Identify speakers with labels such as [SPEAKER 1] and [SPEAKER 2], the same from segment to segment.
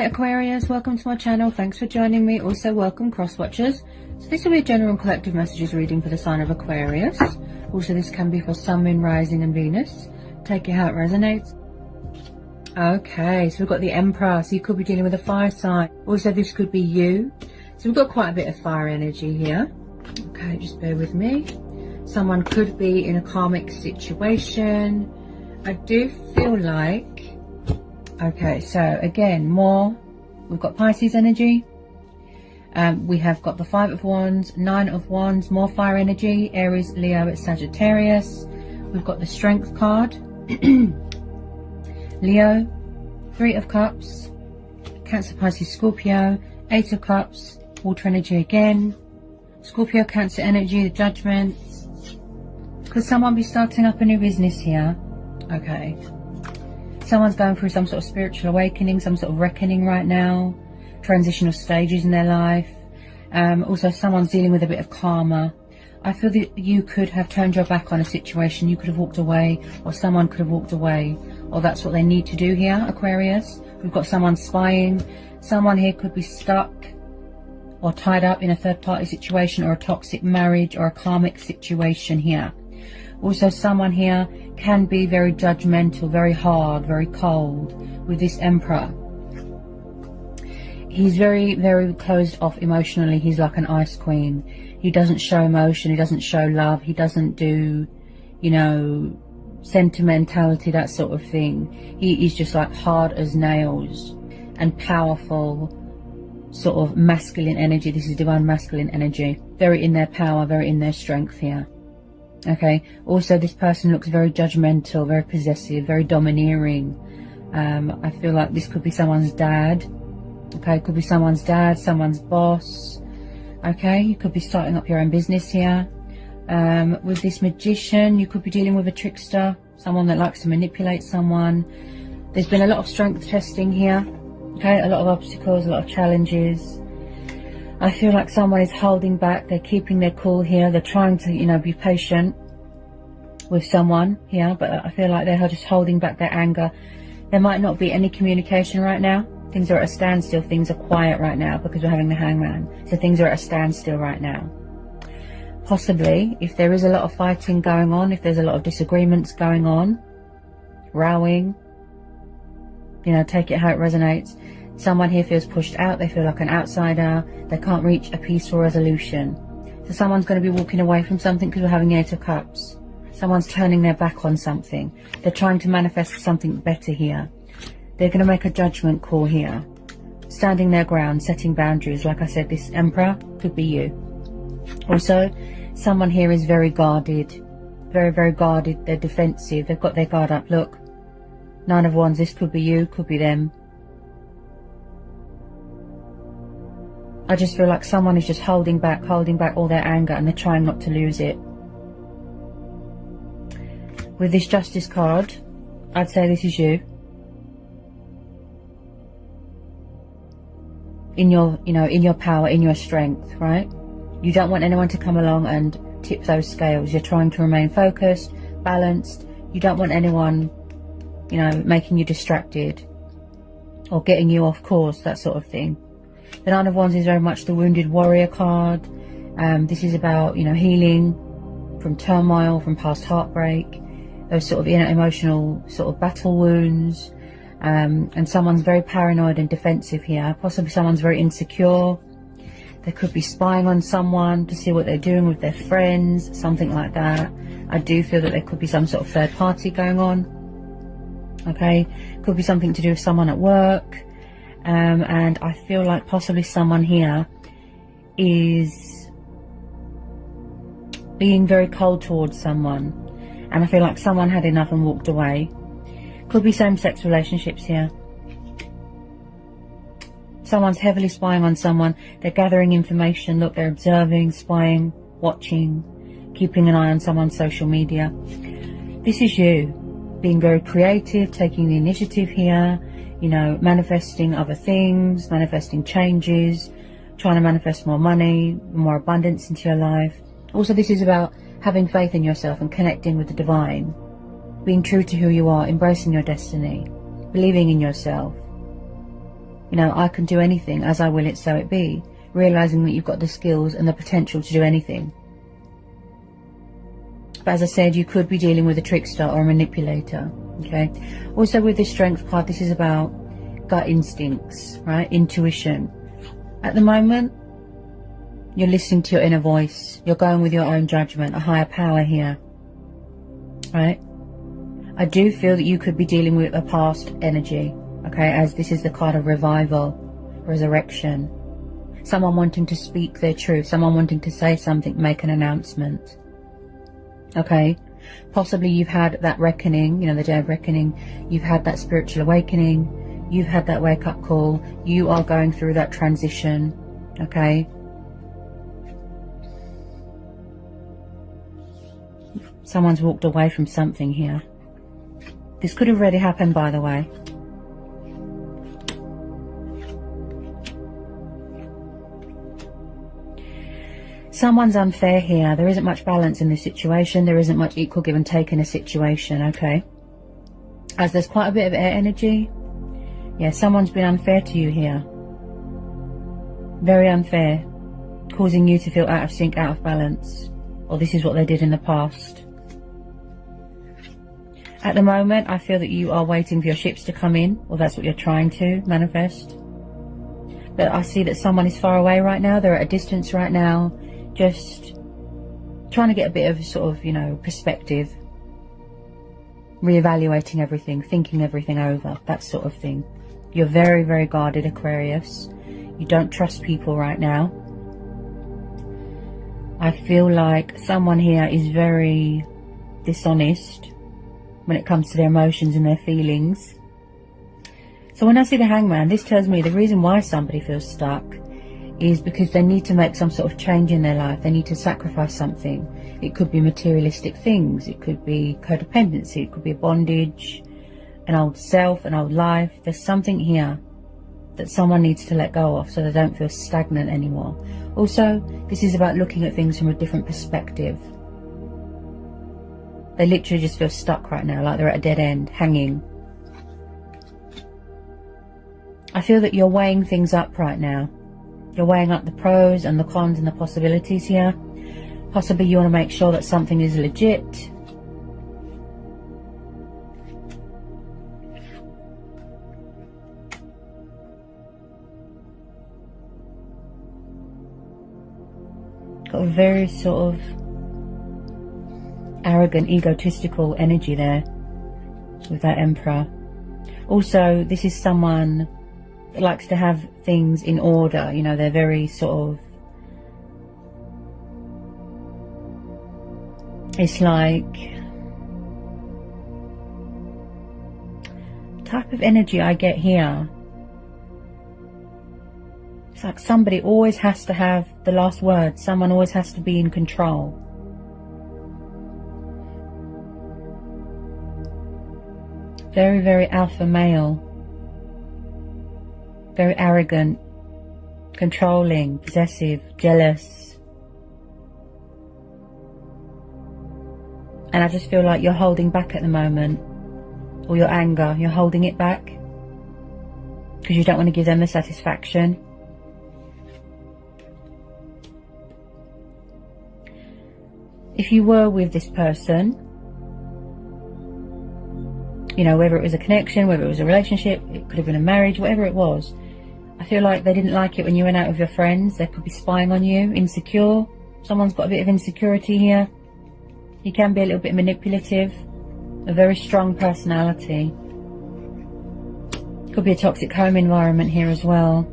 [SPEAKER 1] Hi Aquarius, welcome to my channel. Thanks for joining me. Also welcome cross watchers. So this will be a general and collective messages reading for the sign of Aquarius. Also this can be for Sun, Moon, Rising and Venus. Take it how it resonates. Okay, so we've got the Emperor, so you could be dealing with a fire sign. Also this could be you. So we've got quite a bit of fire energy here. Okay, just bear with me. Someone could be in a karmic situation. I do feel like, okay, so again, we've got Pisces energy. We have got the 5 of Wands, 9 of Wands, more fire energy, Aries, Leo, Sagittarius. We've got the Strength card, Leo, 3 of Cups, Cancer, Pisces, Scorpio, 8 of Cups, water energy again, Scorpio, Cancer energy, the Judgment. Could someone be starting up a new business here? Okay. Someone's going through some sort of spiritual awakening, some sort of reckoning right now, transitional stages in their life. Also someone's dealing with a bit of karma. I feel that you could have turned your back on a situation, you could have walked away, or someone could have walked away, or that's what they need to do here, Aquarius. We've got someone spying. Someone here could be stuck or tied up in a third party situation, or a toxic marriage, or a karmic situation here. Also someone here can be very judgmental, very hard, very cold with this Emperor. He's very, very closed off emotionally. He's like an ice queen. He doesn't show emotion. He doesn't show love. He doesn't do, you know, sentimentality, that sort of thing. He is just like hard as nails and powerful, sort of masculine energy. This is divine masculine energy. Very in their power, very in their strength here. Okay, also this person looks very judgmental, very possessive, very domineering. I feel like this could be someone's dad. Okay, it could be someone's dad, someone's boss. Okay, you could be starting up your own business here. With this Magician, you could be dealing with a trickster, someone that likes to manipulate someone. There's been a lot of strength testing here. Okay, a lot of obstacles, a lot of challenges. I feel like someone is holding back. They're keeping their cool here. They're trying to, you know, be patient with someone here, but I feel like they're just holding back their anger. There might not be any communication right now. Things are at a standstill. Things are quiet right now because we're having the Hangman. So things are at a standstill right now. Possibly, if there is a lot of fighting going on, if there's a lot of disagreements going on, rowing, you know, take it how it resonates. Someone here feels pushed out. They feel like an outsider. They can't reach a peaceful resolution. So someone's going to be walking away from something because we're having the 8 of Cups. Someone's turning their back on something. They're trying to manifest something better here. They're going to make a judgment call here. Standing their ground, setting boundaries. Like I said, this Emperor could be you. Also, someone here is very guarded. Very, very guarded. They're defensive. They've got their guard up. Look. 9 of Wands. This could be you. Could be them. I just feel like someone is just holding back all their anger, and they're trying not to lose it. With this Justice card, I'd say this is you. In your, you know, in your power, in your strength, right? You don't want anyone to come along and tip those scales. You're trying to remain focused, balanced. You don't want anyone, you know, making you distracted or getting you off course, that sort of thing. The 9 of Wands is very much the wounded warrior card. This is about, you know, healing from turmoil, from past heartbreak, those sort of inner emotional sort of battle wounds. And someone's very paranoid and defensive here. Possibly someone's very insecure. They could be spying on someone to see what they're doing with their friends, something like that. I do feel that there could be some sort of third party going on. Okay, could be something to do with someone at work. And I feel like possibly someone here is being very cold towards someone, and I feel like someone had enough and walked away. Could be same-sex relationships here. Someone's heavily spying on someone. They're gathering information. Look, they're observing, spying, watching, keeping an eye on someone's social media. This is you being very creative, taking the initiative here. You know, manifesting other things, manifesting changes, trying to manifest more money, more abundance into your life. Also, this is about having faith in yourself and connecting with the divine. Being true to who you are, embracing your destiny, believing in yourself. You know, I can do anything, as I will it, so it be. Realizing that you've got the skills and the potential to do anything. But as I said, you could be dealing with a trickster or a manipulator. Okay. Also with this Strength card, this is about gut instincts, right? Intuition. At the moment, you're listening to your inner voice. You're going with your own judgment, a higher power here. Right? I do feel that you could be dealing with a past energy. Okay, as this is the card of revival, resurrection. Someone wanting to speak their truth. Someone wanting to say something, make an announcement. Okay? Possibly you've had that reckoning, you know, the day of reckoning. You've had that spiritual awakening. You've had that wake-up call. You are going through that transition. Okay? Someone's walked away from something here. This could have already happened, by the way. Someone's unfair here. There isn't much balance in this situation. There isn't much equal give and take in a situation, okay? As there's quite a bit of air energy. Yeah, someone's been unfair to you here. Very unfair. Causing you to feel out of sync, out of balance. Or this is what they did in the past. At the moment, I feel that you are waiting for your ships to come in. Or that's what you're trying to manifest. But I see that someone is far away right now. They're at a distance right now. Just trying to get a bit of sort of, you know, perspective. Reevaluating everything, thinking everything over, that sort of thing. You're very, very guarded, Aquarius. You don't trust people right now. I feel like someone here is very dishonest when it comes to their emotions and their feelings. So when I see the Hangman, this tells me the reason why somebody feels stuck is because they need to make some sort of change in their life. They need to sacrifice something. It could be materialistic things. It could be codependency. It could be a bondage, an old self, an old life. There's something here that someone needs to let go of so they don't feel stagnant anymore. Also, this is about looking at things from a different perspective. They literally just feel stuck right now, like they're at a dead end, hanging. I feel that you're weighing things up right now. You're weighing up the pros and the cons and the possibilities here. Possibly you want to make sure that something is legit. Got a very sort of arrogant, egotistical energy there with that Emperor. Also, this is someone that likes to have things in order. You know, they're very sort of, it's like type of energy I get here. It's like somebody always has to have the last word. Someone always has to be in control. Very, very alpha male. Very arrogant, controlling, possessive, jealous. And I just feel like you're holding back at the moment. Or your anger, you're holding it back. Because you don't want to give them the satisfaction. If you were with this person, you know, whether it was a connection, whether it was a relationship, it could have been a marriage, whatever it was, I feel like they didn't like it when you went out with your friends. They could be spying on you, insecure. Someone's got a bit of insecurity here. You can be a little bit manipulative. A very strong personality. Could be a toxic home environment here as well.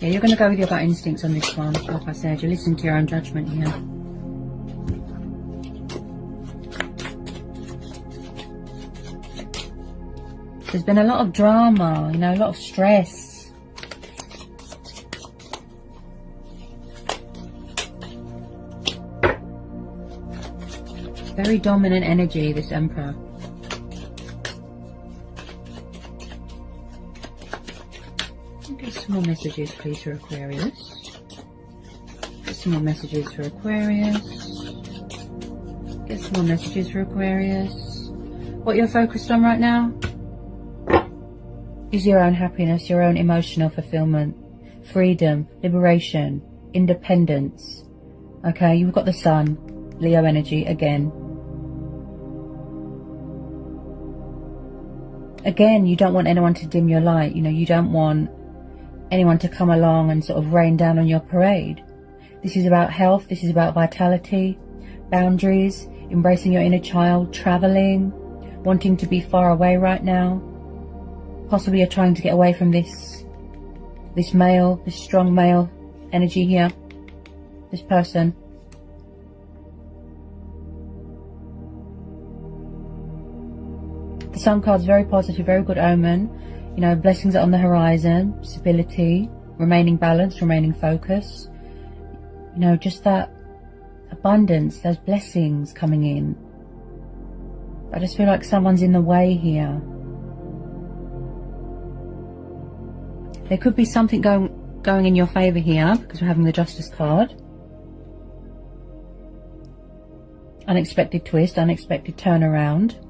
[SPEAKER 1] Yeah, you're going to go with your gut instincts on this one. Like I said, you're listening to your own judgment here. There's been a lot of drama, you know, a lot of stress. Very dominant energy, this Emperor. Get some more messages, please, for Aquarius. Get some more messages for Aquarius. Get Get some more messages for Aquarius. What you're focused on right now is your own happiness, your own emotional fulfillment, freedom, liberation, independence. Okay, you've got the Sun, Leo energy again. Again, you don't want anyone to dim your light. You know, you don't want anyone to come along and sort of rain down on your parade. This is about health. This is about vitality, boundaries, embracing your inner child, traveling, wanting to be far away right now. Possibly you're trying to get away from this male, this strong male energy here, this person. The Sun card's very positive, very good omen. You know, blessings are on the horizon, stability, remaining balanced, remaining focused. You know, just that abundance, those blessings coming in. I just feel like someone's in the way here. There could be something going in your favour here, because we're having the Justice card. Unexpected twist, unexpected turnaround.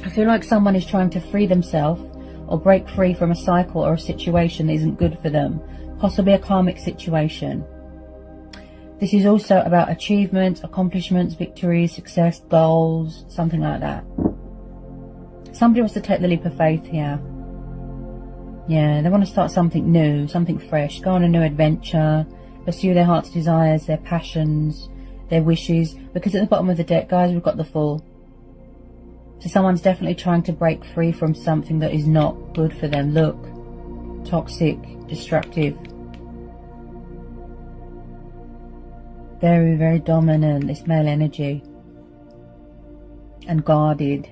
[SPEAKER 1] I feel like someone is trying to free themselves or break free from a cycle or a situation that isn't good for them. Possibly a karmic situation. This is also about achievements, accomplishments, victories, success, goals, something like that. Somebody wants to take the leap of faith here. Yeah, they want to start something new, something fresh, go on a new adventure, pursue their heart's desires, their passions, their wishes. Because at the bottom of the deck, guys, we've got the Fool. So someone's definitely trying to break free from something that is not good for them. Look, toxic, destructive. Very, very dominant, this male energy. And guarded.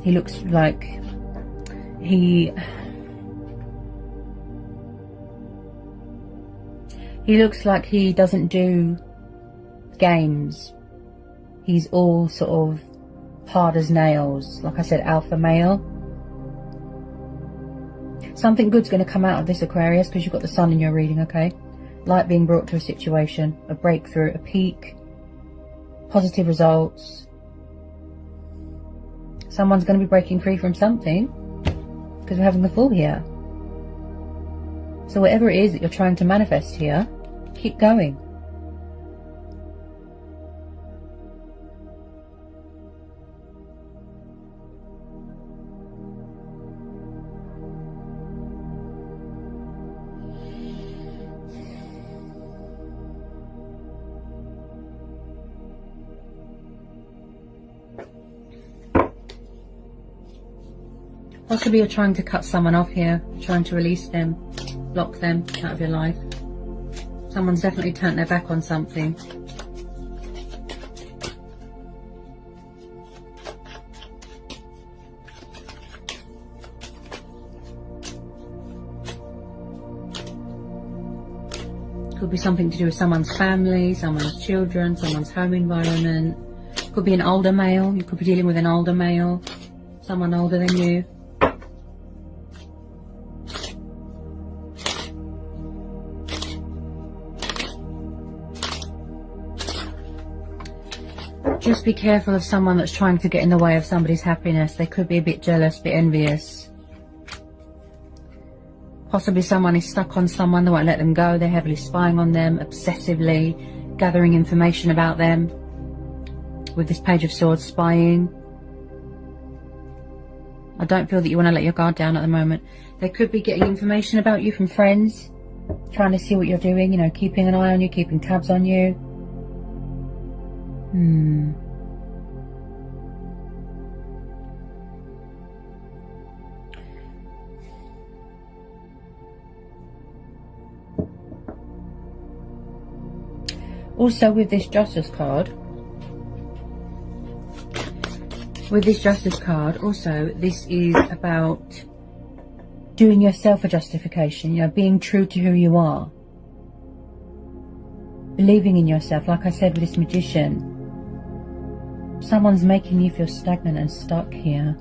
[SPEAKER 1] He looks like he looks like he doesn't do games. He's all sort of hard as nails. Like I said, alpha male. Something good's going to come out of this, Aquarius, because you've got the Sun in your reading, okay? Light being brought to a situation, a breakthrough, a peak, positive results. Someone's going to be breaking free from something, because we're having the Fool here. So whatever it is that you're trying to manifest here, keep going. Possibly you're trying to cut someone off here, trying to release them, block them out of your life. Someone's definitely turned their back on something. Could be something to do with someone's family, someone's children, someone's home environment. Could be an older male. You could be dealing with an older male, someone older than you. Just be careful of someone that's trying to get in the way of somebody's happiness. They could be a bit jealous, a bit envious. Possibly someone is stuck on someone, they won't let them go. They're heavily spying on them, obsessively gathering information about them. With this Page of Swords, spying. I don't feel that you want to let your guard down at the moment. They could be getting information about you from friends, trying to see what you're doing, you know, keeping an eye on you, keeping tabs on you. Also with this Justice card, also this is about doing yourself a justification, you know, being true to who you are. Believing in yourself, like I said with this Magician. Someone's making you feel stagnant and stuck here.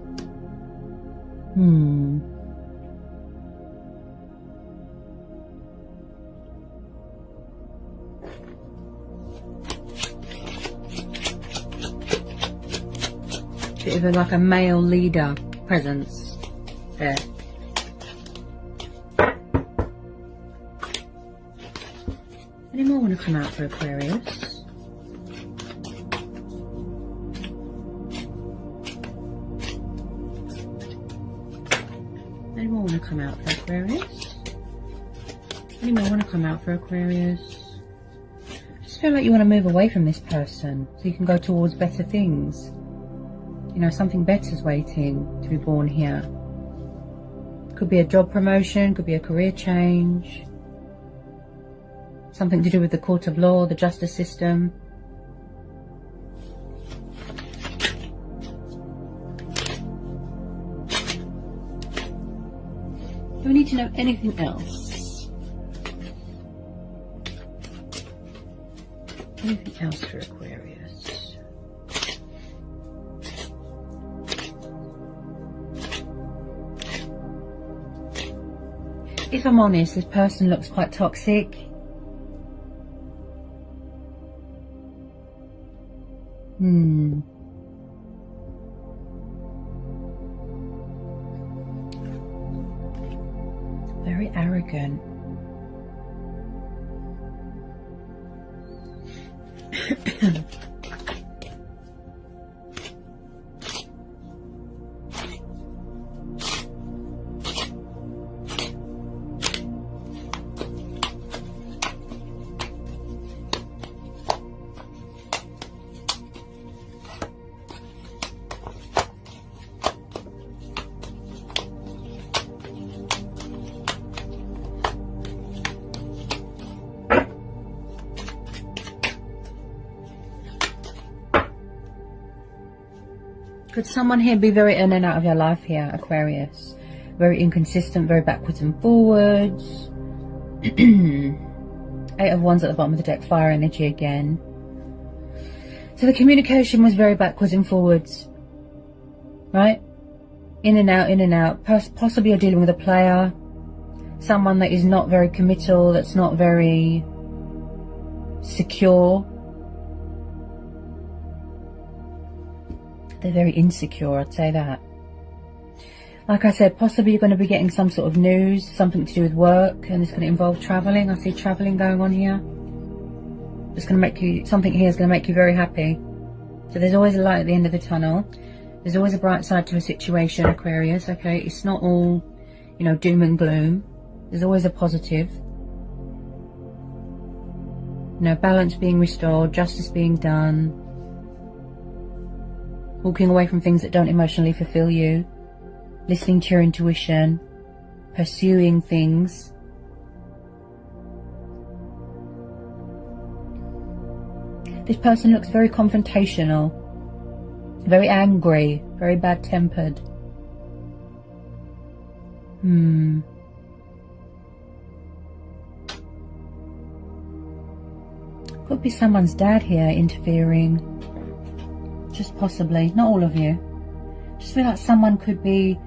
[SPEAKER 1] Bit of a, like a male leader presence there. Any more want to come out for Aquarius? Any more want to come out for Aquarius? Any more want to come out for Aquarius? I just feel like you want to move away from this person so you can go towards better things. You know, something better's waiting to be born here. Could be a job promotion, could be a career change. Something to do with the court of law, the justice system. Do we need to know anything else? Anything else for Aquarius? If I'm honest, this person looks quite toxic. Very arrogant. Could someone here be very in and out of your life here, Aquarius? Very inconsistent, very backwards and forwards. 8 of Wands at the bottom of the deck, fire energy again. So the communication was very backwards and forwards, right? In and out. Possibly you're dealing with a player, someone that is not very committal, that's not very secure. They're very insecure, I'd say that. Like I said, possibly you're going to be getting some sort of news, something to do with work, and it's going to involve travelling. I see travelling going on here. It's going to make you, something here is going to make you very happy. So there's always a light at the end of the tunnel. There's always a bright side to a situation, Aquarius, okay? It's not all, you know, doom and gloom. There's always a positive. You know, balance being restored, justice being done. Walking away from things that don't emotionally fulfill you. Listening to your intuition. Pursuing things. This person looks very confrontational. Very angry. Very bad-tempered. Could be someone's dad here interfering. Just possibly, not all of you. Just feel like someone could be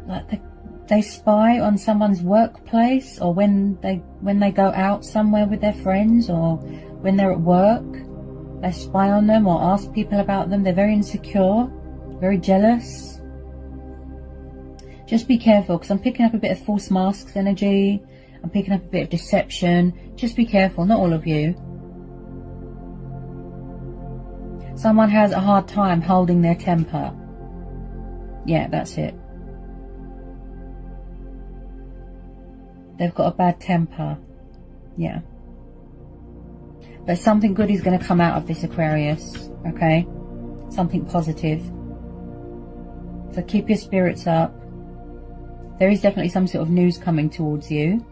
[SPEAKER 1] like they spy on someone's workplace, or when they go out somewhere with their friends, or when they're at work, they spy on them or ask people about them. They're very insecure, very jealous. Just be careful, because I'm picking up a bit of false masks energy. I'm picking up a bit of deception. Just be careful, not all of you. Someone has a hard time holding their temper. Yeah, that's it. They've got a bad temper. Yeah. But something good is going to come out of this, Aquarius. Okay? Something positive. So keep your spirits up. There is definitely some sort of news coming towards you.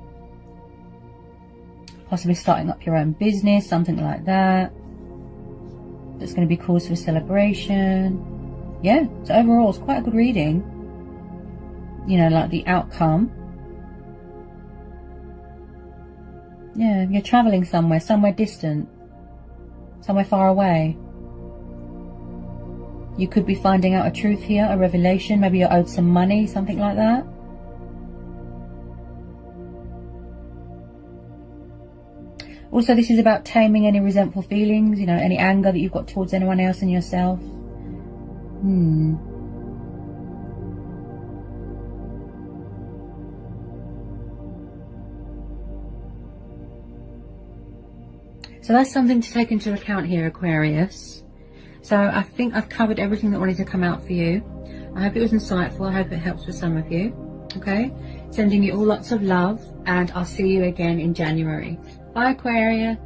[SPEAKER 1] Possibly starting up your own business, something like that. That's going to be cause for celebration. Yeah, so overall it's quite a good reading. You know, like the outcome. Yeah, you're travelling somewhere distant. Somewhere far away. You could be finding out a truth here, a revelation. Maybe you're owed some money, something like that. Also, this is about taming any resentful feelings, you know, any anger that you've got towards anyone else and yourself. So that's something to take into account here, Aquarius. So I think I've covered everything that wanted to come out for you. I hope it was insightful. I hope it helps for some of you. Okay? Sending you all lots of love, and I'll see you again in January. Bye, Aquarius.